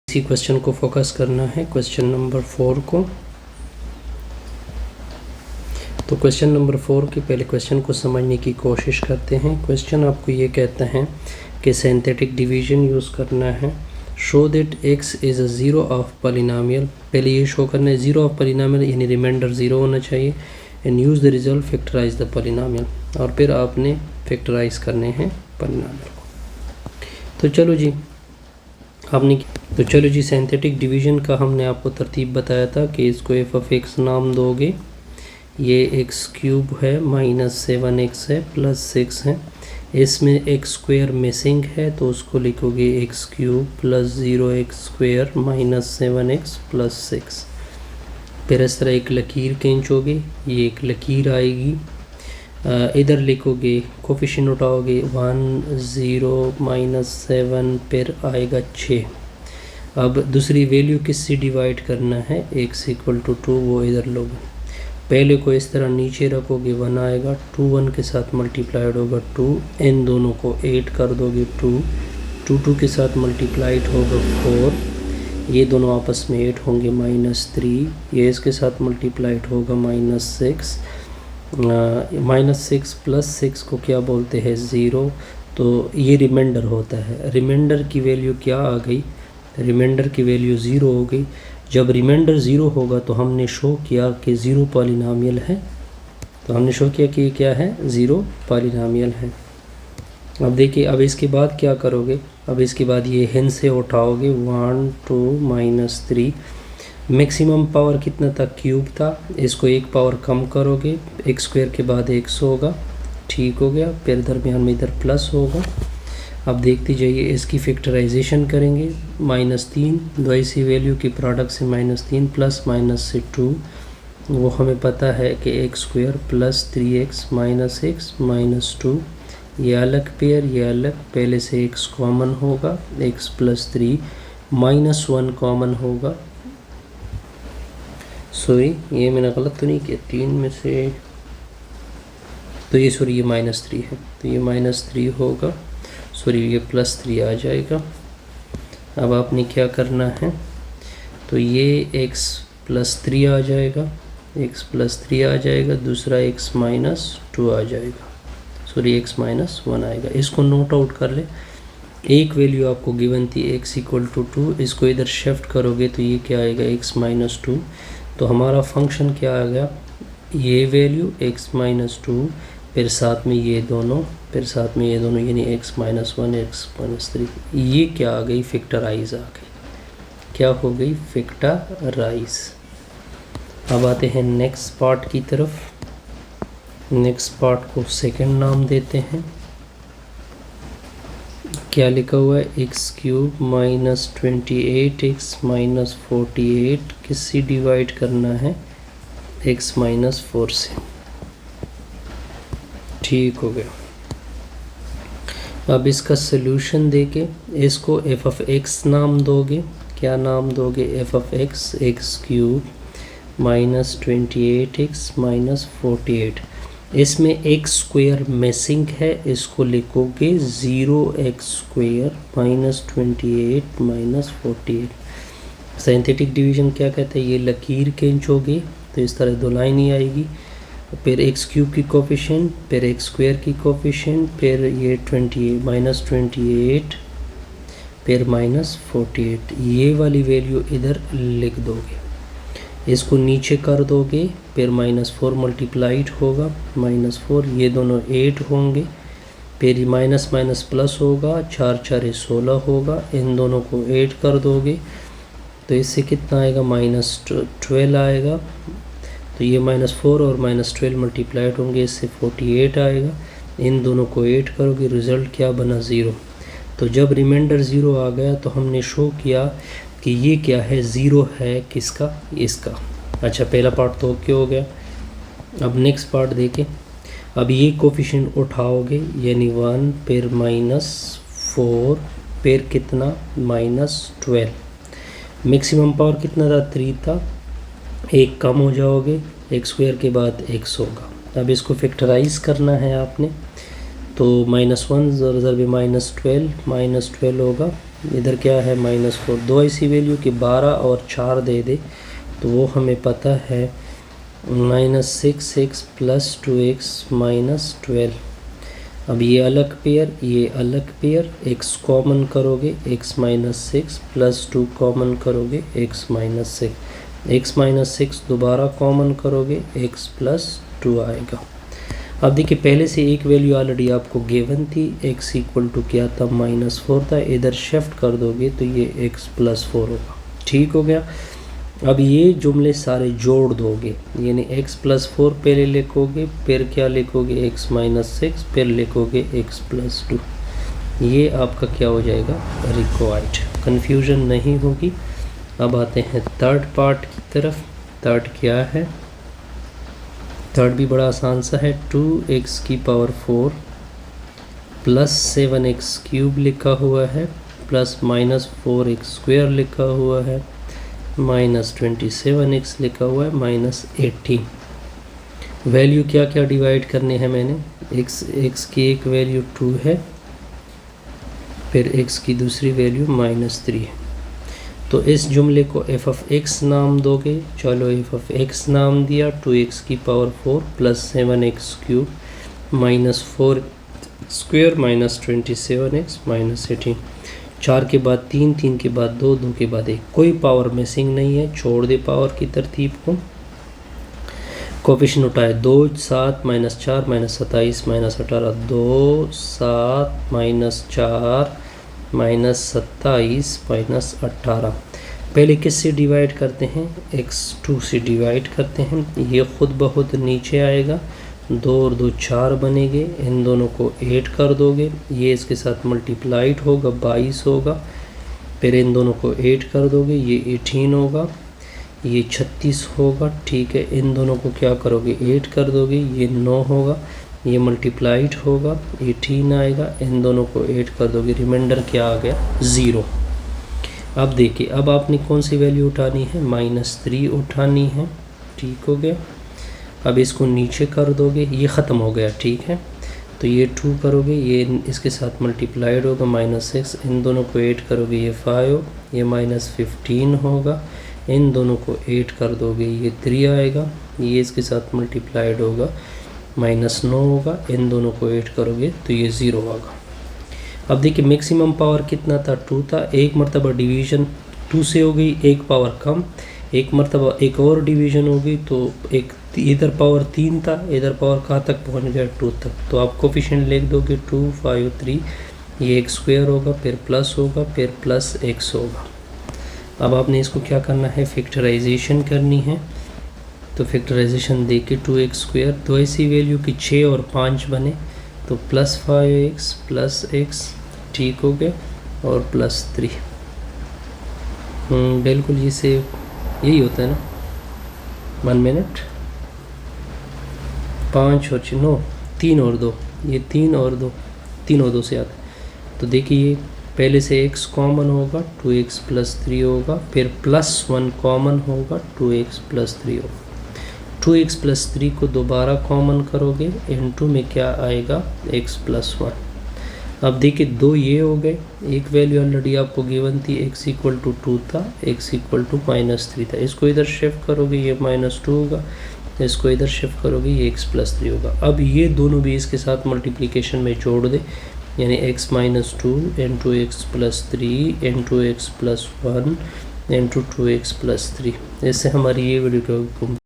इसी क्वेश्चन को फोकस करना है, क्वेश्चन नंबर 4 को। तो क्वेश्चन नंबर 4 के पहले क्वेश्चन को समझने की कोशिश करते हैं। क्वेश्चन आपको ये कहता है कि सिंथेटिक डिवीजन यूज़ करना है। Show that x is a zero of polynomial. पहले ये शो करना है ज़ीरो ऑफ पॉलिनोमियल यानी रिमाइंडर ज़ीरो होना चाहिए। And use the result factorise the polynomial, और फिर आपने फैक्टराइज करने हैं पॉलिनोमियल को। तो चलो जी सिंथेटिक डिवीजन का हमने आपको तरतीब बताया था कि इसको एफ ऑफ एक्स नाम दोगे। ये एक्स क्यूब है माइनस 7x है प्लस 6 है। इसमें एक्स स्क्वेयर मिसिंग है तो उसको लिखोगे x cube plus 0x square minus 7x plus 6। फिर इस तरह एक लकीर खींचोगे, ये एक लकीर आएगी। इधर लिखोगे, कोफिशिएंट उठाओगे 1 0 माइनस 7, फिर आएगा 6। अब दूसरी वैल्यू किससे डिवाइड करना है, x इक्वल टू 2, वो इधर लोगे। पहले को इस तरह नीचे रखोगे, 1 आएगा, 2 1 के साथ मल्टीप्लाइड होगा 2, इन दोनों को 8 कर दोगे 2 2 के साथ मल्टीप्लाइड होगा 4, ये दोनों आपस में 8 होंगे माइनस 3, ये इसके साथ मल्टीप्लाइड होगा माइनस 6। माइनस 6 प्लस 6 को क्या बोलते हैं, ज़ीरो। तो ये रिमाइंडर होता है। रिमाइंडर की वैल्यू क्या आ गई, रिमाइंडर की वैल्यू ज़ीरो हो गई। जब रिमाइंडर ज़ीरो होगा तो हमने शो किया कि ज़ीरो पॉलिनोमियल है। तो हमने शो किया कि ये क्या है, ज़ीरो पॉलिनोमियल है। अब देखिए, अब इसके बाद क्या करोगे, अब इसके बाद ये हिंद से उठाओगे 1 2 माइनस 3। मैक्सिमम पावर कितना था, क्यूब था, इसको एक पावर कम करोगे, एक्स स्क्वायर के बाद एक्स होगा, ठीक हो गया। फिर दरमियान में इधर प्लस होगा। अब देखते जाइए, इसकी फैक्टराइजेशन करेंगे, माइनस 3, दो ऐसी वैल्यू की प्रोडक्ट से माइनस 3 प्लस माइनस से 2, वो हमें पता है कि x square plus 3x minus x minus 2, ये अलग पेयर, ये अलग, पहले से एक्स कॉमन होगा, एक्स प्लस 3 माइनस 1 कॉमन होगा। सॉरी, ये मैंने गलत तो नहीं किया, 3 में से, तो ये सॉरी ये माइनस 3 है, तो ये माइनस 3 होगा, सॉरी ये प्लस 3 आ जाएगा। अब आपने क्या करना है, तो ये x प्लस 3 आ जाएगा, x प्लस 3 आ जाएगा, दूसरा x माइनस 2 आ जाएगा, सॉरी x माइनस 1 आएगा। इसको नोट आउट कर ले। एक वैल्यू आपको गिवन थी x इक्वल टू 2, इसको इधर शिफ्ट करोगे तो ये क्या आएगा, x माइनस 2। तो हमारा फंक्शन क्या आ गया, ये वैल्यू x माइनस 2, फिर साथ में ये दोनों, फिर साथ में ये दोनों, यानी x माइनस 1 x माइनस 3, ये क्या आ गई, फैक्टराइज आ गई। क्या हो गई, फैक्टराइज। अब आते हैं नेक्स्ट पार्ट की तरफ। नेक्स्ट पार्ट को सेकंड नाम देते हैं। क्या लिखा हुआ है, x cube minus 28x minus 48 किससे डिवाइड करना है, x माइनस 4 से, ठीक हो गया। अब इसका सलूशन देके इसको एफ ऑफ एक्स नाम दोगे। क्या नाम दोगे, F of x, x cube minus 28x minus 48। इसमें एक्स स्क्वेयर मिसिंग है, इसको लिखोगे 0x square minus 28 minus 48। Synthetic division क्या कहते हैं, ये लकीर खींचोगे तो इस तरह दो लाइन ही आएगी, फिर एक्स क्यूब की कोफिशिएंट, फिर एक्स स्क्वेयर की कोफिशिएंट, फिर ये 28 माइनस 28, फिर माइनस 48। ये वाली वैल्यू इधर लिख दोगे, इसको नीचे कर दोगे, फिर माइनस 4 मल्टीप्लाइड होगा, माइनस 4, ये दोनों 8 होंगे, फिर माइनस माइनस प्लस होगा, 4 4 16 होगा, इन दोनों को 8 कर दोगे तो इससे कितना आएगा, माइनस 12 आएगा। तो ये माइनस 4 और माइनस 12 मल्टीप्लाइड होंगे, इससे 48 आएगा, इन दोनों को 8 करोगे, रिज़ल्ट क्या बना, 0। तो जब रिमाइंडर 0 आ गया तो हमने शो किया कि ये क्या है, 0 है किसका, इसका। अच्छा, पहला पार्ट तो क्या हो गया। अब नेक्स्ट पार्ट देखें। अब ये कोफिशिएंट उठाओगे, यानी 1, फिर माइनस 4, फिर कितना, माइनस 12। मैक्सिमम पावर कितना था, 3 था, एक कम हो जाओगे, एक्स स्क्वायर के बाद x होगा। अब इसको फैक्टराइज करना है आपने, तो -1 ज़रब -12 होगा। इधर क्या है -4। दो ऐसी वैल्यू कि 12 और 4 दे दे तो वो हमें पता है -6x + 2x - 12। अब ये अलग पेयर, ये अलग पेयर, x कॉमन करोगे x - 6 + 2 कॉमन करोगे x - 6, x - 6 दोबारा कॉमन करोगे x + 2 आएगा। अब देखिए पहले से एक वैल्यू ऑलरेडी आपको गिवन थी, x = क्या था -4 था, इधर शिफ्ट कर दोगे तो ये x + 4 होगा। ठीक हो गया। अब ये जुमले सारे जोड़ दोगे, यानी x + 4 पहले लिखोगे, फिर क्या लिखोगे x - 6, फिर लिखोगे x + 2। ये आपका क्या हो जाएगा रिक्वायर्ड, कन्फ्यूजन नहीं होगी। अब आते हैं थर्ड पार्ट की तरफ। थर्ड क्या है? थर्ड भी बड़ा आसान सा है। 2x⁴ + 7x³ लिखा हुआ है, प्लस -4x² लिखा हुआ है, -27x लिखा हुआ है, -18। वैल्यू क्या क्या डिवाइड करने हैं मैंने? x की एक वैल्यू 2 है, फिर x की दूसरी वैल्यू -3 है। तो इस जुमले को f(x) नाम दोगे। चलो f(x) नाम दिया। 2x⁴ + 7x³ -4² -27x -18। 4 के बाद 3, 3 के बाद 2, 2 के बाद 1, कोई पावर मिसिंग नहीं है। छोड़ दे पावर की तरतीब को। कोफिशिएंट उठाए 2, 7 - 4 - 27 - 18, 2, 7 - 4 - 27 - 18। पहले किससे डिवाइड करते हैं? x2 से डिवाइड करते हैं। ये खुद ब खुद नीचे आएगा, 2 और 2 4 बनेंगे। इन दोनों को 8 कर दोगे, ये इसके साथ मल्टीप्लाइड होगा, 22 होगा। फिर इन दोनों को 8 कर दोगे, ये 18 होगा, ये 36 होगा। ठीक है, इन दोनों को क्या करोगे 8 कर दोगे, ये 9 होगा, ये मल्टीप्लाइड होगा, 18 आएगा। इन दोनों को 8 कर दोगे, रिमाइंडर क्या आ गया 0। अब देखिए, अब आपने कौन सी वैल्यू उठानी है? -3 उठानी है। ठीक हो गया। अब इसको नीचे कर दोगे, ये ख़त्म हो गया। ठीक है, तो ये 2 करोगे, ये इसके साथ मल्टीप्लाइड होगा, -6। इन दोनों को 8 करोगे, ये 5, ये -15 होगा। इन दोनों को 8 कर दोगे, ये 3 आएगा, ये इसके साथ मल्टीप्लाइड होगा, -9 होगा। इन दोनों को 8 करोगे तो ये 0 होगा। अब देखिए मैक्सिमम पावर कितना था? 2 था। एक मरतबा डिवीज़न 2 से हो गई, एक पावर कम। एक मरतबा एक और डिवीज़न होगी तो एक इधर पावर 3 था, इधर पावर कहाँ तक पहुँच गया 2 तक। तो आप कोफिशिएंट लिख दोगे 2, 5, 3, ये x² होगा, फिर प्लस होगा, फिर +x होगा। अब आपने इसको क्या करना है? फैक्टराइजेशन करनी है। तो फैक्टराइजेशन दे के 2x², तो ऐसी वैल्यू कि 6 और 5 बने, तो +5x +x, ठीक हो गया, और +3। बिल्कुल ये सेव यही होता है ना। 1 मिनट, 5 और 9, 3 और 2, ये 3 और 2, 3 और 2 से आता है। तो देखिए पहले से x कॉमन होगा, 2x + 3 होगा, फिर +1 कॉमन होगा, 2x + 3 होगा। 2x + 3 को दोबारा कॉमन करोगे, इनटू में क्या आएगा x + 1। अब देखिए 2 ये हो गए, एक वैल्यू ऑलरेडी आपको गिवन थी, x = 2 था, x = -3 था। इसको इधर शिफ्ट करोगे, ये -2 होगा, इसको इधर शिफ्ट करोगे, ये x + 3 होगा। अब ये दोनों भी इसके साथ मल्टीप्लिकेशन में जोड़ दे, यानी x - 2 × x + 3 × x + 1 × 2x + 3। इससे हमारी ये वीडियो